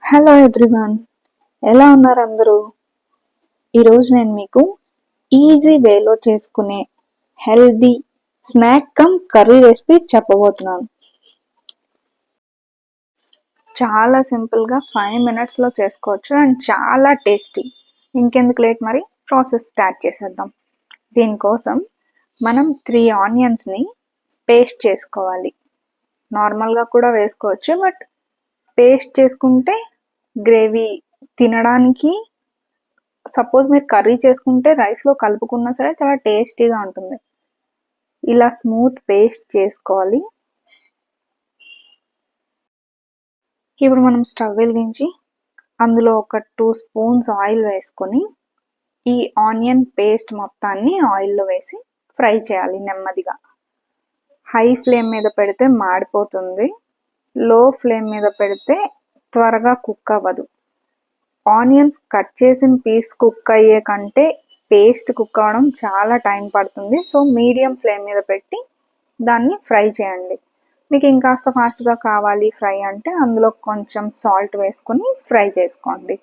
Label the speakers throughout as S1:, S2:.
S1: Hello everyone, ఎలా ఉన్నారు అందరూ? ఈరోజు నేను మీకు ఈజీ వేలో చేసుకునే healthy snack come curry recipe చెప్పబోతున్నాను. చాలా సింపుల్గా 5 మినిట్స్లో చేసుకోవచ్చు అండ్ చాలా టేస్టీ. ఇంకెందుకు లేట్, మరి ప్రాసెస్ స్టార్ట్ చేసేద్దాం. దీనికోసం మనం 3 ఆనియన్స్ని పేస్ట్ చేసుకోవాలి. నార్మల్గా కూడా వేసుకోవచ్చు, బట్ పేస్ట్ చేసుకుంటే గ్రేవీ తినడానికి, సపోజ్ మీరు కర్రీ చేసుకుంటే రైస్లో కలుపుకున్నా సరే చాలా టేస్టీగా ఉంటుంది. ఇలా స్మూత్ పేస్ట్ చేసుకోవాలి. ఇప్పుడు మనం స్టవ్ వెలిగించి అందులో ఒక 2 స్పూన్స్ ఆయిల్ వేసుకొని ఈ ఆనియన్ పేస్ట్ మొత్తాన్ని ఆయిల్లో వేసి ఫ్రై చేయాలి నెమ్మదిగా. హై ఫ్లేమ్ మీద పెడితే మాడిపోతుంది, లో ఫ్లేమ్ మీద పెడితే త్వరగా కుక్ అవ్వదు. ఆనియన్స్ కట్ చేసిన పీస్ కుక్ అయ్యే కంటే పేస్ట్ కుక్ అవ్వడం చాలా టైం పడుతుంది. సో మీడియం ఫ్లేమ్ మీద పెట్టి దాన్ని ఫ్రై చేయండి. మీకు ఇంకాస్త ఫాస్ట్గా కావాలి ఫ్రై అంటే అందులో కొంచెం సాల్ట్ వేసుకొని ఫ్రై చేసుకోండి.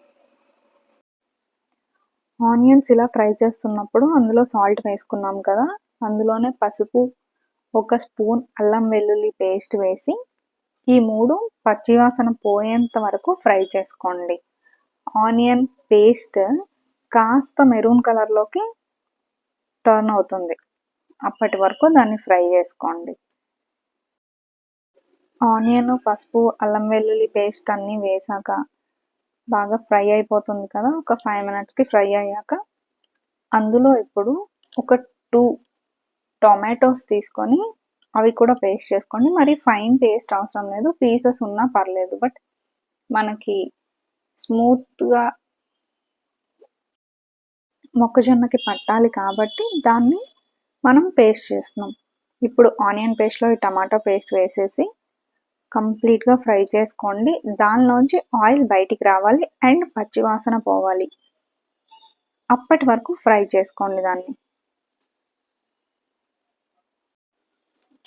S1: ఆనియన్స్ ఇలా ఫ్రై చేస్తున్నప్పుడు అందులో సాల్ట్ వేసుకున్నాం కదా, అందులోనే పసుపు, 1 స్పూన్ అల్లం వెల్లుల్లి పేస్ట్ వేసి ఈ 3 పచ్చివాసన పోయేంత వరకు ఫ్రై చేసుకోండి. ఆనియన్ పేస్ట్ కాస్త మెరూన్ కలర్లోకి టర్న్ అవుతుంది, అప్పటి వరకు దాన్ని ఫ్రై చేసుకోండి. ఆనియన్, పసుపు, అల్లం వెల్లుల్లి పేస్ట్ అన్నీ వేసాక బాగా ఫ్రై అయిపోతుంది కదా, ఒక 5 మినిట్స్కి ఫ్రై అయ్యాక అందులో ఇప్పుడు ఒక 2 టొమాటోస్ తీసుకొని అవి కూడా పేస్ట్ చేసుకోండి. మరి ఫైన్ పేస్ట్ అవసరం లేదు, పీసెస్ ఉన్నా పర్లేదు, బట్ మనకి స్మూత్గా మొక్కజొన్నకి పట్టాలి కాబట్టి దాన్ని మనం పేస్ట్ చేస్తున్నాం. ఇప్పుడు ఆనియన్ పేస్ట్లో ఈ టమాటో పేస్ట్ వేసేసి కంప్లీట్గా ఫ్రై చేసుకోండి. దానిలోంచి ఆయిల్ బయటికి రావాలి అండ్ పచ్చివాసన పోవాలి, అప్పటి వరకు ఫ్రై చేసుకోండి దాన్ని.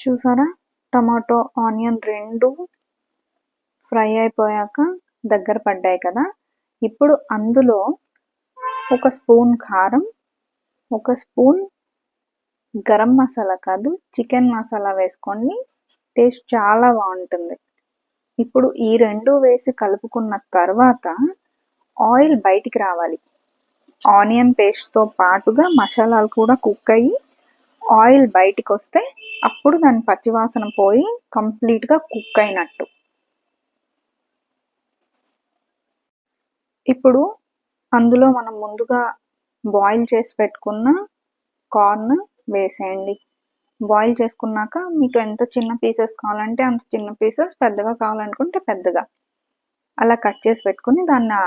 S1: చూసారా, టమాటో ఆనియన్ 2 ఫ్రై అయిపోయాక దగ్గర పడ్డాయి కదా. ఇప్పుడు అందులో 1 స్పూన్ కారం, 1 స్పూన్ గరం మసాలా కాదు చికెన్ మసాలా వేసుకోండి, టేస్ట్ చాలా బాగుంటుంది. ఇప్పుడు ఈ 2 వేసి కలుపుకున్న తర్వాత ఆయిల్ బయటికి రావాలి. ఆనియన్ పేస్ట్తో పాటుగా మసాలాలు కూడా కుక్ అయ్యి ఆయిల్ బయటికి వస్తే అప్పుడు దాని పచ్చివాసన పోయి కంప్లీట్గా కుక్ అయినట్టు. ఇప్పుడు అందులో మనం ముందుగా బాయిల్ చేసి పెట్టుకున్న కార్న్ వేసేయండి. బాయిల్ చేసుకున్నాక మీకు ఎంత చిన్న పీసెస్ కావాలంటే అంత చిన్న పీసెస్, పెద్దగా కావాలనుకుంటే పెద్దగా అలా కట్ చేసి పెట్టుకుని దాన్ని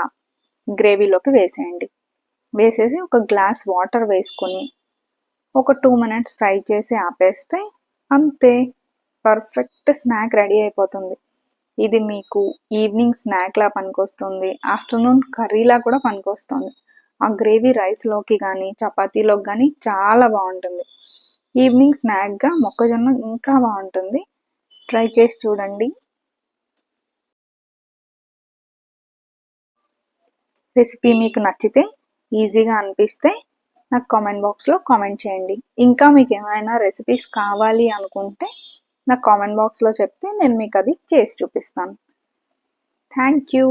S1: గ్రేవీలోకి వేసేయండి. వేసేసి ఒక గ్లాస్ వాటర్ వేసుకొని ఒక 2 మినిట్స్ ఫ్రై చేసి ఆపేస్తే అంతే, పర్ఫెక్ట్ స్నాక్ రెడీ అయిపోతుంది. ఇది మీకు ఈవినింగ్ స్నాక్లా పనికొస్తుంది, ఆఫ్టర్నూన్ కర్రీలా కూడా పనికొస్తుంది. ఆ గ్రేవీ రైస్లోకి కానీ చపాతీలోకి కానీ చాలా బాగుంటుంది. ఈవినింగ్ స్నాక్గా మొక్కజొన్న ఇంకా బాగుంటుంది, ట్రై చేసి చూడండి. రెసిపీ మీకు నచ్చితే, ఈజీగా అనిపిస్తే నాకు కామెంట్ బాక్స్లో కామెంట్ చేయండి. ఇంకా మీకు ఏమైనా రెసిపీస్ కావాలి అనుకుంటే నాకు కామెంట్ బాక్స్లో చెప్తే నేను మీకు అది చేసి చూపిస్తాను. Thank you.